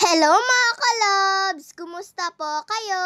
Hello mga kalabs! Kumusta po kayo?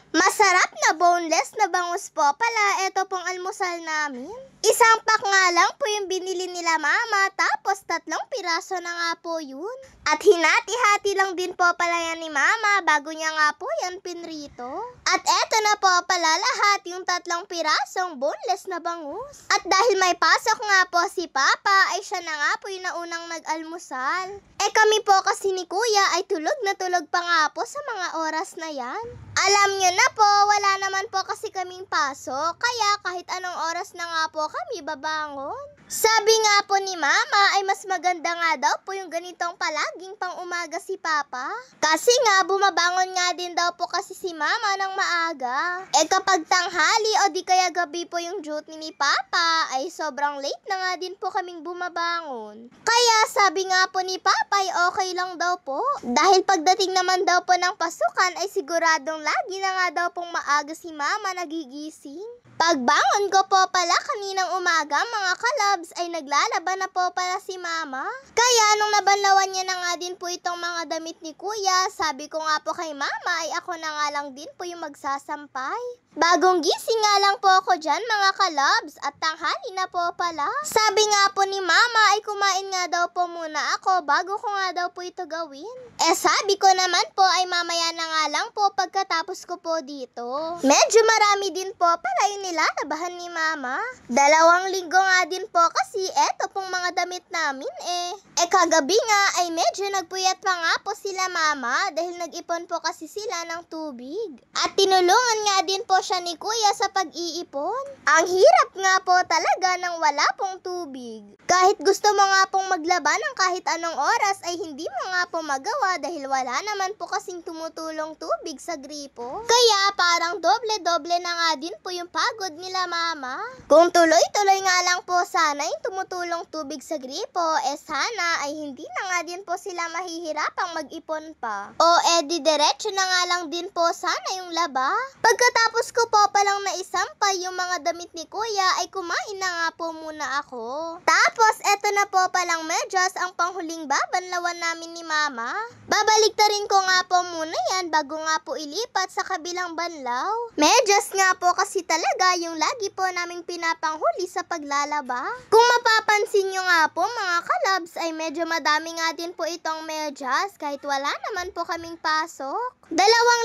Masarap na boneless na bangus po pala ito pong almusal namin. Isang pack nga lang po yung binili nila mama, tapos 3 piraso na nga po yun. At hinati-hati lang din po pala yan ni mama bago niya nga po yan pinrito. At eto na po pala lahat yung 3 pirasong boneless na bangus. At dahil may pasok nga po si Papa, ay siya na nga po yung naunang nag-almusal. Kami po kasi ni Kuya ay tulog na tulog pa nga po sa mga oras na yan. Alam nyo na po, wala naman po kasi kaming pasok, kaya kahit anong oras na nga po kami babangon. Sabi nga po ni Mama ay mas maganda nga daw po yung ganitong palaging pang umaga si Papa. Kasi nga bumabangon nga din daw po kasi si Mama ng maaga. Kapag tanghali o di kaya gabi po yung duty ni Papa ay sobrang late na nga din po kaming bumabangon. Kaya sabi nga po ni Papa ay okay lang daw po. Dahil pagdating naman daw po ng pasukan ay siguradong lagi na nga daw pong maaga si Mama nagigising. Pagbangon ko po pala kaninang umaga mga kalabs ay naglalaban na po pala si Mama. Kaya nung nabanlawan niya na nga din po itong mga damit ni Kuya, sabi ko nga po kay Mama ay ako na nga lang din po yung magsasampay. Bagong gising nga lang po ako dyan mga kalabs at tanghali na po pala. Sabi nga po ni Mama ay kumain nga daw po muna ako bago ko nga daw po ito gawin. Sabi ko naman po ay mamaya na nga lang po pagkatapos ko po dito. Medyo marami din po pala yung nilalabahan ni Mama. 2 linggo nga din po kasi eto pong mga damit namin kagabi nga ay medyo nagpuyat pa nga po sila Mama dahil nag-ipon po kasi sila ng tubig. At tinulungan nga din po siya ni Kuya sa pag-iipon. Ang hirap nga po talaga nang wala pong tubig. Kahit gusto mo nga pong maglaba ng kahit anong oras ay hindi mo nga po magawa dahil wala naman po kasing tumutulong tubig sa gripo. Kaya parang doble-doble na nga din po yung pagod nila Mama. Kung tuloy-tuloy nga lang po sana yung tumutulong tubig sa gripo, sana ay hindi na nga din po sila mahihirapang mag-ipon pa. Di diretso na nga lang din po sana yung laba. Pagkatapos ko po palang naisampay yung mga damit ni Kuya ay kumain na nga po muna ako. Tapos eto na po palang medyas ang panghuling babanlawan namin ni Mama. Babaliktarin ko nga po muna yan bago nga po ilipat sa kabilang banlaw. Medyas nga po kasi talaga yung lagi po naming pinapanghuli sa paglalaba. Kung mapapansin nyo nga po mga kalabs ay medyo madami nga din po itong medyas kahit wala naman po kaming pasok. 2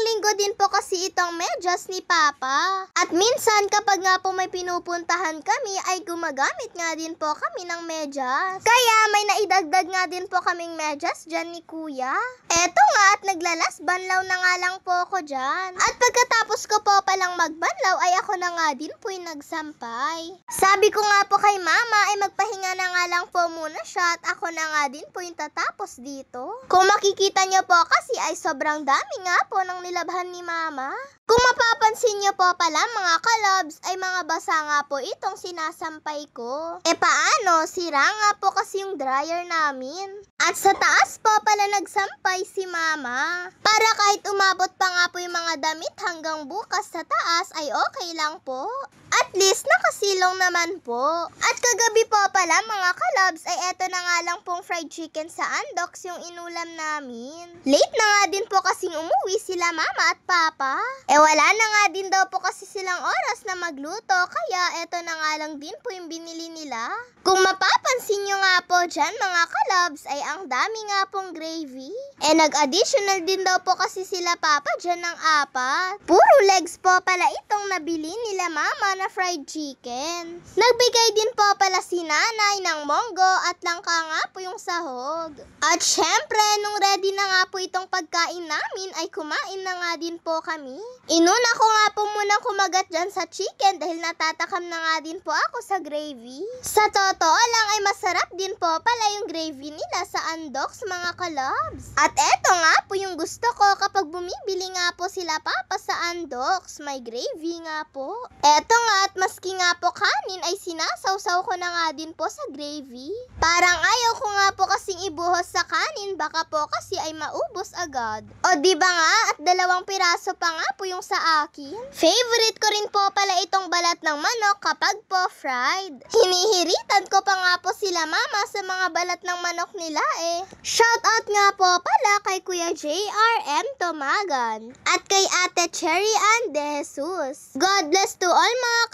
linggo din po kasi itong medyas ni Papa. At minsan kapag nga po may pinupuntahan kami ay gumagamit nga din po kami ng medyas. Kaya may naidagdag nga din po kaming medyas dyan ni Kuya. Eto nga at naglalas banlaw na nga lang po ako dyan. At pagkatapos ko po palang magbanlaw ay ako na nga din po yung nagsampay. Sabi ko nga po kay Mama ay magpahinga na nga lang po muna siya at ako na nga din po yung tatapos dito. Kung makikita nyo po kasi ay sobrang dami nga po ng nilabahan ni Mama. Kung mapapansin nyo po pala mga kalabs ay mga basa nga po itong sinasampay ko. Paano? Sira nga po kasi yung dryer namin. At sa taas po pala nagsampay si Mama. Para kahit umabot pa nga po yung mga damit hanggang bukas sa taas ay okay lang po. At least nakasilong naman po. At kagabi po pala mga kalabs ay eto na nga lang pong fried chicken sa Andox yung inulam namin. Late na nga din po kasing umuwi sila Mama at Papa. Wala na nga din daw po kasi silang oras na magluto kaya eto na nga lang din po yung binili nila. Kung mapapansin nyo nga po dyan mga kalabs ay ang dami nga pong gravy. Nag-additional din daw po kasi sila Papa dyan ng 4. Puro legs po pala itong nabili nila Mama na fried chicken. Nagbigay din po pala si Nanay ng monggo at langka nga po yung sahog. At syempre, nung ready na nga po itong pagkain namin ay kumain na nga din po kami. Inuna ko nga po munang kumagat dyan sa chicken dahil natatakam na nga din po ako sa gravy. Sa totoo lang ay masarap din po pala yung gravy nila sa Andox mga kalabs. At eto nga po yung gusto ko kapag bumibili nga po sila Papa sa Andox, may gravy nga po. Eto nga at maski nga po kanin ay sinasawsaw ko na nga din po sa gravy. Parang ayaw ko nga po kasing ibuhos sa kanin, baka po kasi ay maubos agad. O diba nga at 2 piraso pa nga po yung sa akin. Favorite ko rin po pala itong balat ng manok kapag po fried. Hinihiritan ko pa nga po sila mama sa mga balat ng manok nila eh. Shoutout nga po pala kay Kuya JRM Tomagan at kay Ate Cherry Ann De Jesus. God bless to all mga